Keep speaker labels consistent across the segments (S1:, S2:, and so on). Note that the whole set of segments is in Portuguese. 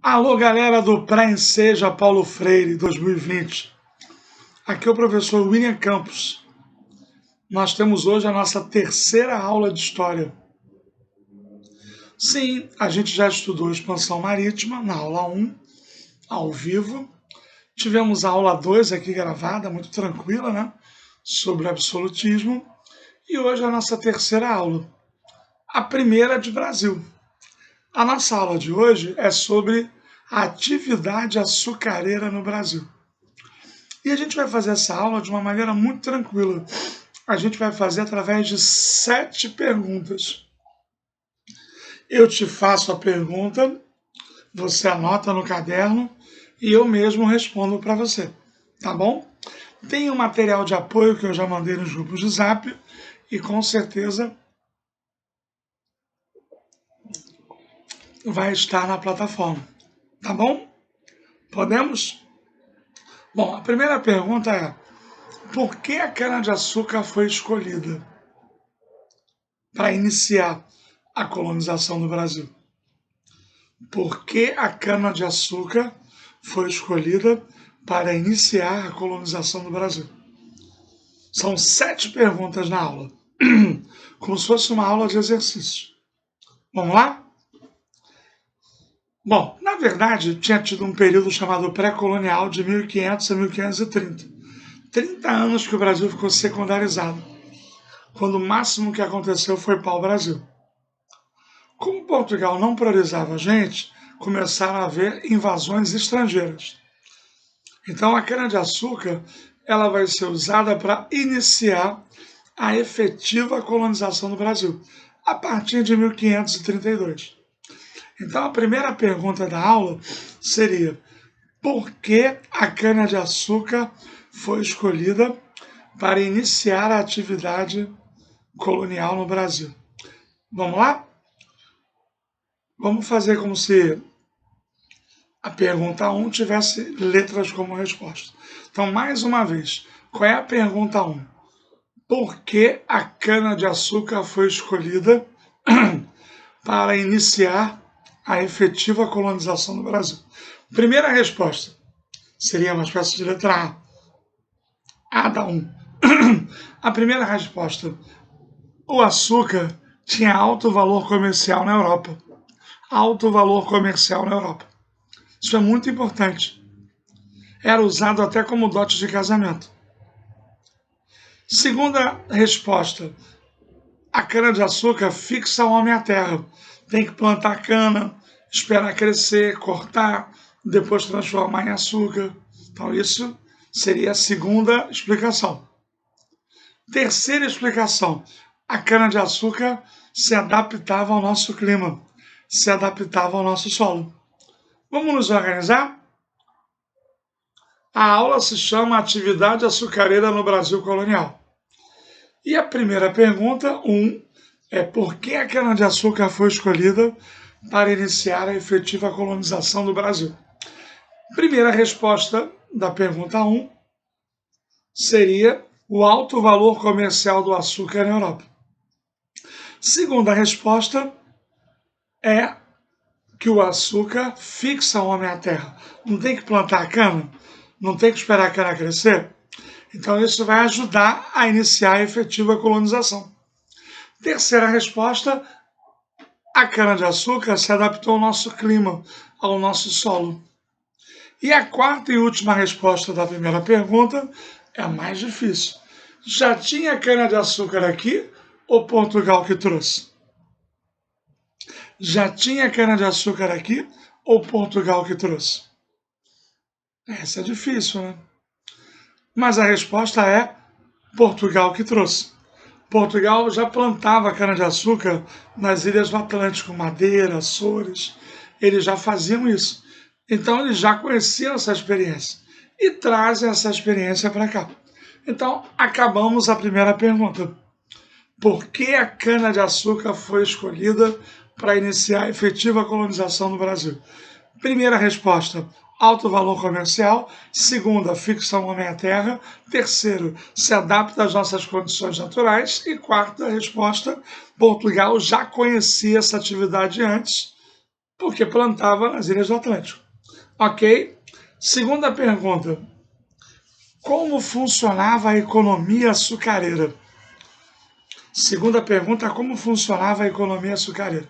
S1: Alô, galera do Pré-Enseja Paulo Freire 2020. Aqui é o professor William Campos. Nós temos hoje a nossa terceira aula de História. Sim, a gente já estudou Expansão Marítima na aula 1, ao vivo. Tivemos a aula 2 aqui gravada, muito tranquila, né? Sobre absolutismo. E hoje a nossa terceira aula, a primeira de Brasil. A nossa aula de hoje é sobre a atividade açucareira no Brasil. E a gente vai fazer essa aula de uma maneira muito tranquila. A gente vai fazer através de 7 perguntas. Eu te faço a pergunta, você anota no caderno e eu mesmo respondo para você, tá bom? Tem um material de apoio que eu já mandei nos grupos de Zap e com certeza vai estar na plataforma, tá bom? Podemos? Bom, a primeira pergunta é: por que a cana-de-açúcar foi escolhida para iniciar a colonização do Brasil? Por que a cana-de-açúcar foi escolhida para iniciar a colonização do Brasil? São 7 perguntas na aula, como se fosse uma aula de exercício. Vamos lá? Bom, na verdade, tinha tido um período chamado pré-colonial de 1500 a 1530. 30 anos que o Brasil ficou secundarizado, quando o máximo que aconteceu foi pau-brasil. Como Portugal não priorizava a gente, começaram a haver invasões estrangeiras. Então a cana-de-açúcar ela vai ser usada para iniciar a efetiva colonização do Brasil, a partir de 1532. Então a primeira pergunta da aula seria: por que a cana-de-açúcar foi escolhida para iniciar a atividade colonial no Brasil? Vamos lá? Vamos fazer como se a pergunta 1 tivesse letras como resposta. Então, mais uma vez, qual é a pergunta 1? Por que a cana-de-açúcar foi escolhida para iniciar a efetiva colonização do Brasil? Primeira resposta seria uma espécie de letra A. A da 1. A primeira resposta: o açúcar tinha alto valor comercial na Europa. Alto valor comercial na Europa. Isso é muito importante. Era usado até como dote de casamento. Segunda resposta: a cana-de-açúcar fixa o homem à terra. Tem que plantar cana, esperar crescer, cortar, depois transformar em açúcar. Então isso seria a segunda explicação. Terceira explicação: a cana-de-açúcar se adaptava ao nosso clima, se adaptava ao nosso solo. Vamos nos organizar? A aula se chama Atividade Açucareira no Brasil Colonial. E a primeira pergunta, 1, é: por que a cana-de-açúcar foi escolhida para iniciar a efetiva colonização do Brasil? Primeira resposta da pergunta 1 seria o alto valor comercial do açúcar na Europa. Segunda resposta é que o açúcar fixa o homem à terra. Não tem que plantar a cana, não tem que esperar a cana crescer. Então isso vai ajudar a iniciar a efetiva colonização. Terceira resposta: a cana-de-açúcar se adaptou ao nosso clima, ao nosso solo. E a quarta e última resposta da primeira pergunta é a mais difícil. Já tinha cana-de-açúcar aqui ou Portugal que trouxe? Já tinha cana-de-açúcar aqui ou Portugal que trouxe? Essa é difícil, né? Mas a resposta é Portugal que trouxe. Portugal já plantava cana-de-açúcar nas ilhas do Atlântico, Madeira, Açores. Eles já faziam isso. Então eles já conheciam essa experiência e trazem essa experiência para cá. Então acabamos a primeira pergunta. Por que a cana-de-açúcar foi escolhida para iniciar a efetiva colonização do Brasil? Primeira resposta: alto valor comercial. Segunda, fixa o homem à terra. Terceiro, se adapta às nossas condições naturais. E quarta resposta: Portugal já conhecia essa atividade antes, Porque plantava nas ilhas do Atlântico. Ok? Segunda pergunta. Como funcionava a economia açucareira? Segunda pergunta, como funcionava a economia açucareira?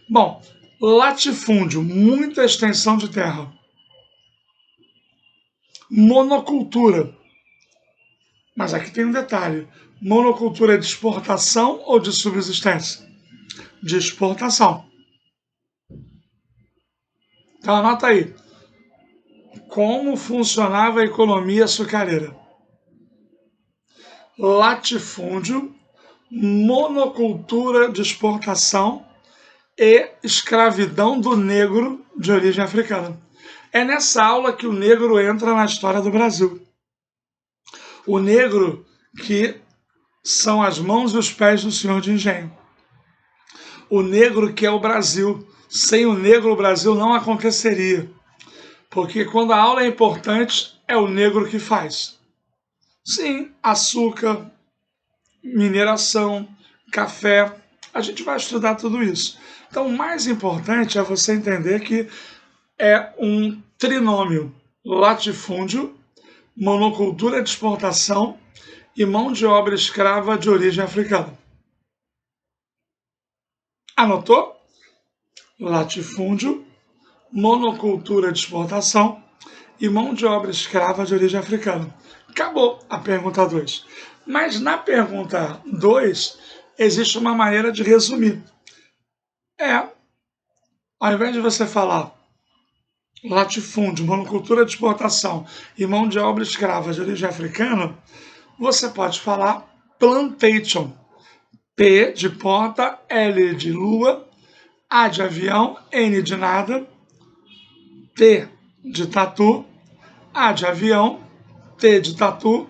S1: Bom, latifúndio, muita extensão de terra. Monocultura. Mas aqui tem um detalhe. Monocultura é de exportação ou de subsistência? De exportação. Então anota aí. Como funcionava a economia açucareira? Latifúndio, monocultura de exportação e escravidão do negro de origem africana. É nessa aula que o negro entra na história do Brasil. O negro que são as mãos e os pés do senhor de engenho. O negro que é o Brasil. Sem o negro, o Brasil não aconteceria. Porque quando a aula é importante, é o negro que faz. Sim, açúcar, mineração, café, a gente vai estudar tudo isso. Então, o mais importante é você entender que é um trinômio: latifúndio, monocultura de exportação e mão de obra escrava de origem africana. Anotou? Latifúndio, monocultura de exportação e mão de obra escrava de origem africana. Acabou a pergunta 2. Mas na pergunta 2, existe uma maneira de resumir. Ao invés de você falar latifúndio, monocultura de exportação e mão de obra escrava de origem africana, você pode falar plantation. P de porta, L de lua, A de avião, N de nada, T de tatu, A de avião, T de tatu,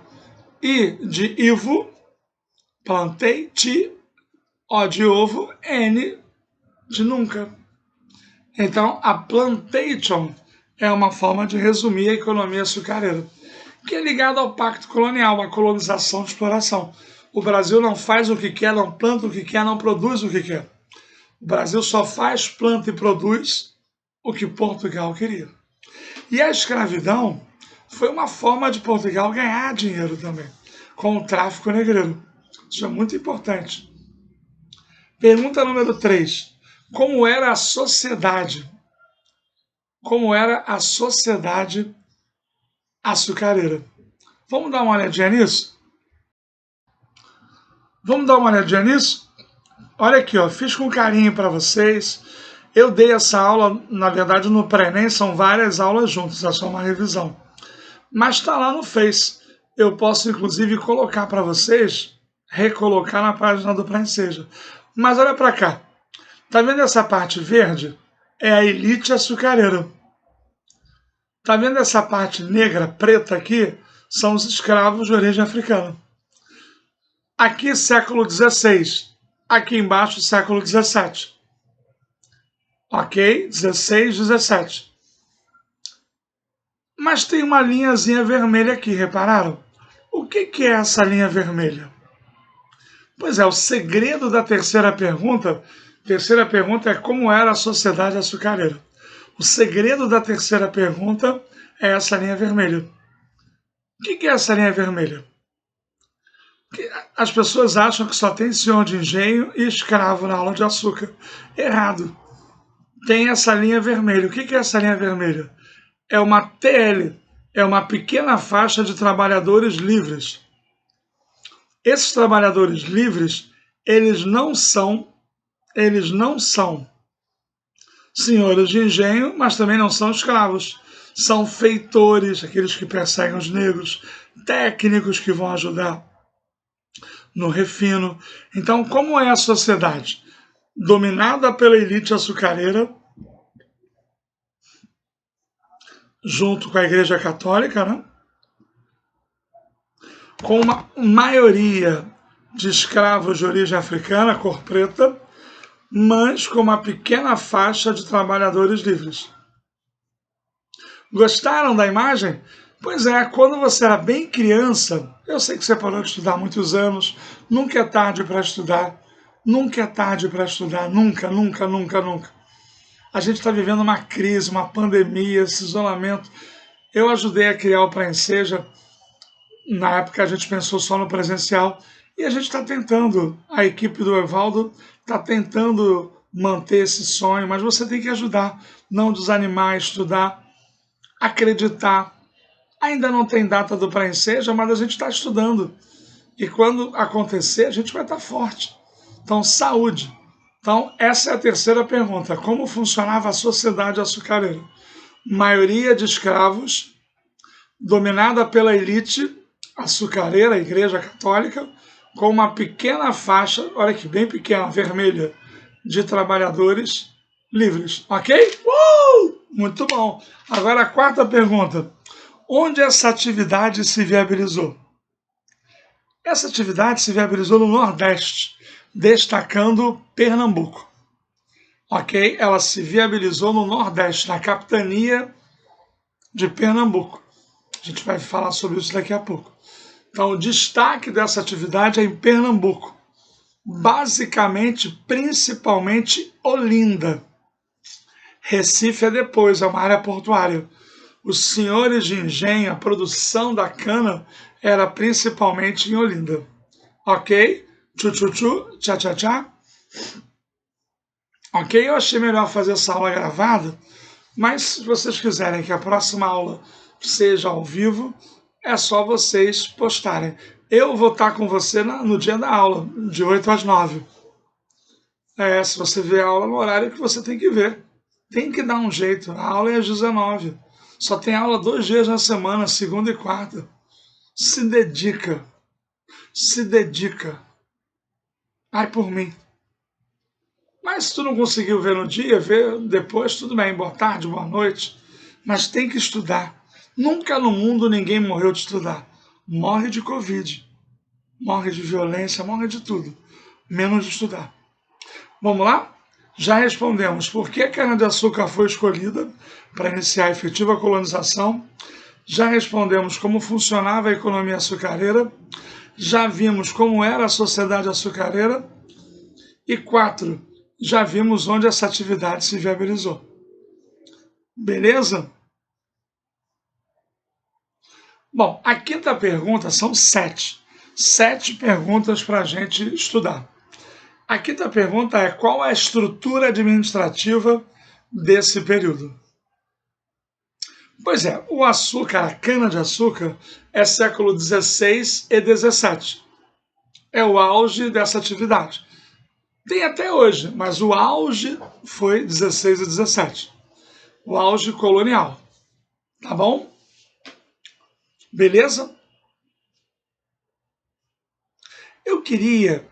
S1: I de Ivo, plantei, T, O de ovo, N de nunca. Então, a plantation é uma forma de resumir a economia açucareira, que é ligada ao pacto colonial, à colonização e exploração. O Brasil não faz o que quer, não planta o que quer, não produz o que quer. O Brasil só faz, planta e produz o que Portugal queria. E a escravidão foi uma forma de Portugal ganhar dinheiro também, com o tráfico negreiro. Isso é muito importante. Pergunta número 3. Como era a sociedade? Como era a sociedade açucareira? Vamos dar uma olhadinha nisso? Olha aqui, ó, fiz com carinho para vocês. Eu dei essa aula, na verdade, no pré-ENEM, são várias aulas juntas, é só uma revisão. Mas está lá no Face. Eu posso, inclusive, colocar para vocês, recolocar na página do pré-ENSEJA. Mas olha para cá. Tá vendo essa parte verde? É a elite açucareira. Tá vendo essa parte negra, preta aqui? São os escravos de origem africana. Aqui, século XVI. Aqui embaixo, século XVII. Ok? 16, 17. Mas tem uma linhazinha vermelha aqui, repararam? O que é essa linha vermelha? Pois é, o segredo da terceira pergunta. Terceira pergunta é como era a sociedade açucareira. O segredo da terceira pergunta é essa linha vermelha. O que é essa linha vermelha? As pessoas acham que só tem senhor de engenho e escravo na aula de açúcar. Errado. Tem essa linha vermelha. O que é essa linha vermelha? É uma TL, é uma pequena faixa de trabalhadores livres. Esses trabalhadores livres, eles não são senhores de engenho, mas também não são escravos. São feitores, aqueles que perseguem os negros, técnicos que vão ajudar no refino. Então, como é a sociedade? Dominada pela elite açucareira, junto com a Igreja Católica, né? Com uma maioria de escravos de origem africana, cor preta, mas com uma pequena faixa de trabalhadores livres. Gostaram da imagem? Pois é, quando você era bem criança, eu sei que você parou de estudar há muitos anos, nunca é tarde para estudar, nunca é tarde para estudar, nunca, nunca, nunca, nunca. A gente está vivendo uma crise, uma pandemia, esse isolamento. Eu ajudei a criar o Praenseja. Na época a gente pensou só no presencial e a gente está tentando, a equipe do Evaldo está tentando manter esse sonho, mas você tem que ajudar, não desanimar, estudar, acreditar. Ainda não tem data do Praenseja, mas a gente está estudando. E quando acontecer, a gente vai estar forte. Então, saúde. Então, essa é a terceira pergunta. Como funcionava a sociedade açucareira? Maioria de escravos, dominada pela elite açucareira, a Igreja Católica, com uma pequena faixa, olha que bem pequena, vermelha, de trabalhadores livres. Ok? Muito bom. Agora a quarta pergunta. Onde essa atividade se viabilizou? Essa atividade se viabilizou no Nordeste, destacando Pernambuco. Ok? Ela se viabilizou no Nordeste, na capitania de Pernambuco. A gente vai falar sobre isso daqui a pouco. Então, o destaque dessa atividade é em Pernambuco. Basicamente, principalmente Olinda. Recife é depois, é uma área portuária. Os senhores de engenho, a produção da cana era principalmente em Olinda. Ok? Tchu-tchu-tchu, tchá-tchá-tchá. Ok? Eu achei melhor fazer essa aula gravada, mas se vocês quiserem que a próxima aula seja ao vivo, é só vocês postarem. Eu vou estar com você no dia da aula, de 8 às 9. Se você vê a aula no horário que você tem que ver. Tem que dar um jeito. A aula é às 19. Só tem aula 2 dias na semana, segunda e quarta. Se dedica. Se dedica. Ai por mim. Mas se tu não conseguiu ver no dia, vê depois, tudo bem. Boa tarde, boa noite. Mas tem que estudar. Nunca no mundo ninguém morreu de estudar. Morre de Covid. Morre de violência, morre de tudo. Menos de estudar. Vamos lá? Já respondemos por que a cana-de-açúcar foi escolhida para iniciar a efetiva colonização. Já respondemos como funcionava a economia açucareira. Já vimos como era a sociedade açucareira. E 4, já vimos onde essa atividade se viabilizou. Beleza? Bom, a quinta pergunta são 7. 7 perguntas para a gente estudar. A quinta pergunta é: qual é a estrutura administrativa desse período? Pois é, o açúcar, a cana-de-açúcar, é século XVI e XVII. É o auge dessa atividade. Tem até hoje, mas o auge foi 16 e 17. O auge colonial. Tá bom? Beleza? Eu queria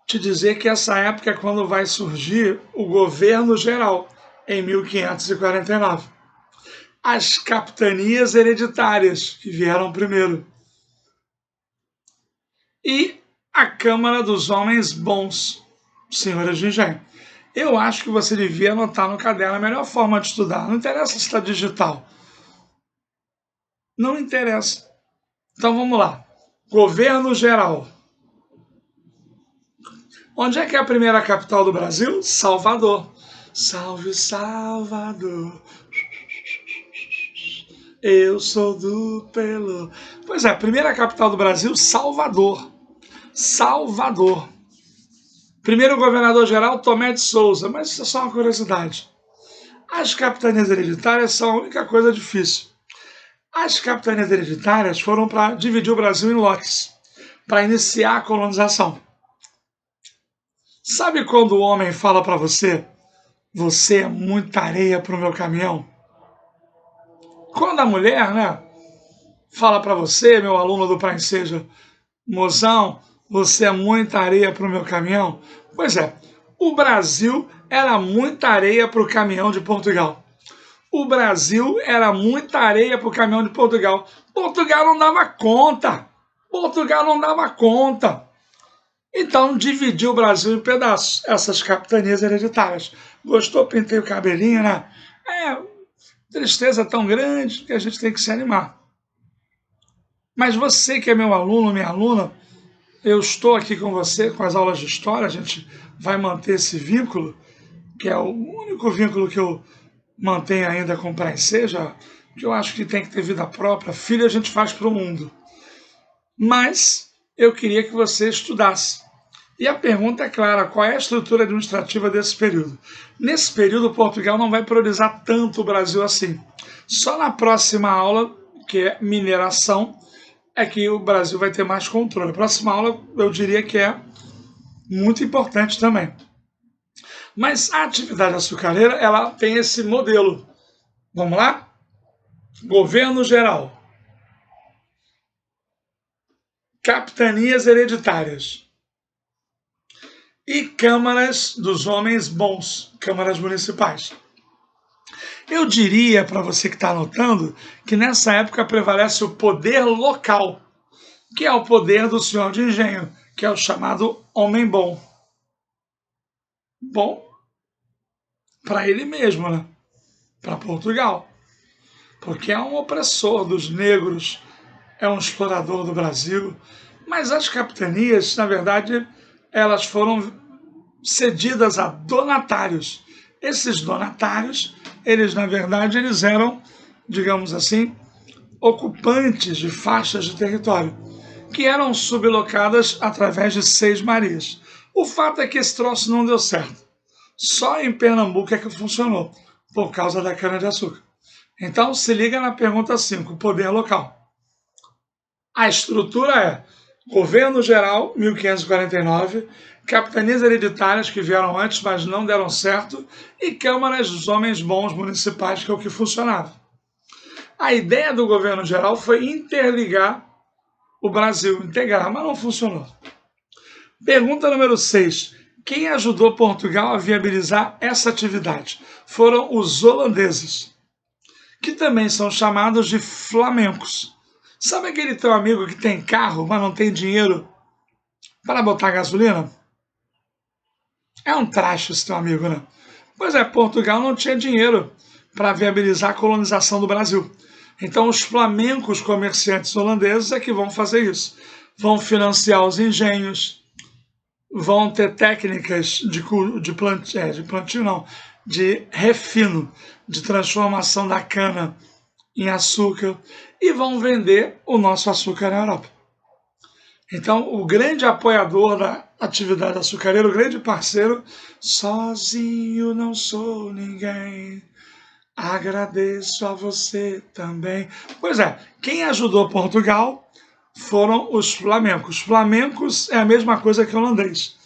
S1: te dizer que essa época é quando vai surgir o governo geral, em 1549. As capitanias hereditárias, que vieram primeiro. E a Câmara dos Homens Bons, senhores de engenho. Eu acho que você devia anotar no caderno a melhor forma de estudar. Não interessa se está digital. Não interessa. Então vamos lá. Governo geral. Onde é que é a primeira capital do Brasil? Salvador. Salve, Salvador. Eu sou do Pelo. Pois é, a primeira capital do Brasil, Salvador. Salvador. Primeiro governador-geral, Tomé de Souza. Mas isso é só uma curiosidade. As capitanias hereditárias são a única coisa difícil. As capitanias hereditárias foram para dividir o Brasil em lotes, para iniciar a colonização. Sabe quando o homem fala para você: você é muita areia para o meu caminhão? Quando a mulher, fala para você, meu aluno do Praenseja: mozão, você é muita areia para o meu caminhão? Pois é, o Brasil era muita areia para o caminhão de Portugal. O Brasil era muita areia para o caminhão de Portugal. Portugal não dava conta. Portugal não dava conta. Então dividiu o Brasil em pedaços, essas capitanias hereditárias. Gostou? Pintei o cabelinho, né? Tristeza tão grande que a gente tem que se animar. Mas você que é meu aluno, minha aluna, eu estou aqui com você com as aulas de história, a gente vai manter esse vínculo. que é o único vínculo que eu mantenho ainda com o Pré-Enseja, que eu acho que tem que ter vida própria. Filho a gente faz para o mundo. Mas eu queria que você estudasse. E a pergunta é clara: qual é a estrutura administrativa desse período? Nesse período, Portugal não vai priorizar tanto o Brasil assim. Só na próxima aula, que é mineração, é que o Brasil vai ter mais controle. A próxima aula, eu diria que é muito importante também. Mas a atividade açucareira, ela tem esse modelo. Vamos lá? Governo geral. Capitanias hereditárias. E câmaras dos homens bons, câmaras municipais. Eu diria para você que está anotando que nessa época prevalece o poder local, que é o poder do senhor de engenho, que é o chamado homem bom. Bom para ele mesmo, né? Para Portugal. Porque é um opressor dos negros, é um explorador do Brasil. Mas as capitanias, na verdade, elas foram cedidas a donatários. Esses donatários, eles na verdade, eles eram, digamos assim, ocupantes de faixas de território, que eram sublocadas através de seis marias. O fato é que esse troço não deu certo. Só em Pernambuco é que funcionou, por causa da cana-de-açúcar. Então, se liga na pergunta 5, poder local. A estrutura é governo geral, 1549, capitanias hereditárias que vieram antes, mas não deram certo, e câmaras dos homens bons municipais, que é o que funcionava. A ideia do governo geral foi interligar o Brasil, integrar, mas não funcionou. Pergunta número 6. Quem ajudou Portugal a viabilizar essa atividade? Foram os holandeses, que também são chamados de flamencos. Sabe aquele teu amigo que tem carro, mas não tem dinheiro para botar gasolina? É um traste esse teu amigo, né? Pois é, Portugal não tinha dinheiro para viabilizar a colonização do Brasil. Então os flamencos comerciantes holandeses é que vão fazer isso. Vão financiar os engenhos, vão ter técnicas de refino, de transformação da cana em açúcar, e vão vender o nosso açúcar na Europa. Então, o grande apoiador da atividade açucareira, o grande parceiro, sozinho não sou ninguém, agradeço a você também. Pois é, quem ajudou Portugal foram os flamencos. Flamencos é a mesma coisa que holandês.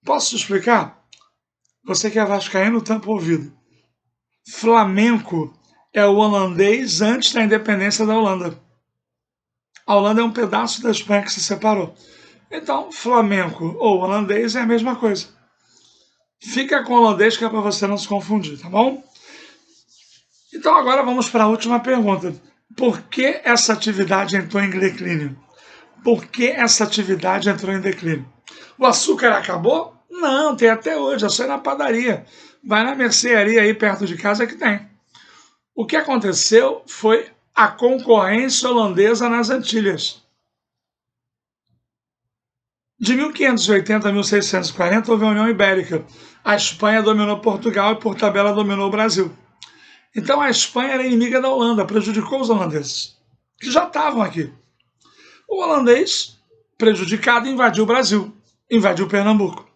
S1: Posso te explicar? Você que é vascaíno, tampa o ouvido. Flamenco é o holandês antes da independência da Holanda. A Holanda é um pedaço da Espanha que se separou. Então, flamenco ou holandês é a mesma coisa. Fica com holandês que é para você não se confundir, tá bom? Então agora vamos para a última pergunta. Por que essa atividade entrou em declínio? Por que essa atividade entrou em declínio? O açúcar acabou? Não, tem até hoje, é só ir na padaria. Vai na mercearia aí perto de casa que tem. O que aconteceu foi a concorrência holandesa nas Antilhas. De 1580 a 1640 houve a União Ibérica. A Espanha dominou Portugal e por tabela dominou o Brasil. Então a Espanha era inimiga da Holanda, prejudicou os holandeses, que já estavam aqui. O holandês, prejudicado, invadiu o Brasil, invadiu Pernambuco.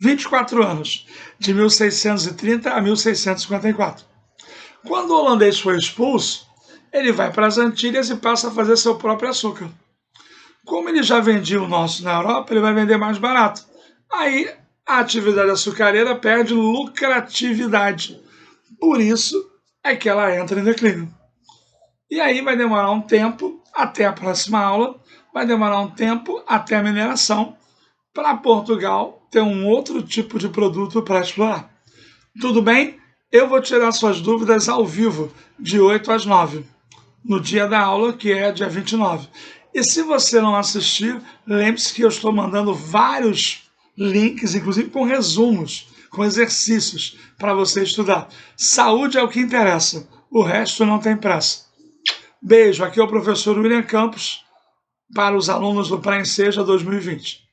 S1: 24 anos, de 1630 a 1654. Quando o holandês foi expulso, ele vai para as Antilhas e passa a fazer seu próprio açúcar. Como ele já vendia o nosso na Europa, ele vai vender mais barato. Aí a atividade açucareira perde lucratividade. Por isso é que ela entra em declínio. E aí vai demorar um tempo, até a próxima aula, vai demorar um tempo até a mineração, para Portugal ter um outro tipo de produto para explorar. Tudo bem? Eu vou tirar suas dúvidas ao vivo, de 8 às 9, no dia da aula, que é dia 29. E se você não assistir, lembre-se que eu estou mandando vários links, inclusive com resumos, com exercícios, para você estudar. Saúde é o que interessa, o resto não tem pressa. Beijo, aqui é o professor William Campos, para os alunos do Pré-Enseja 2020.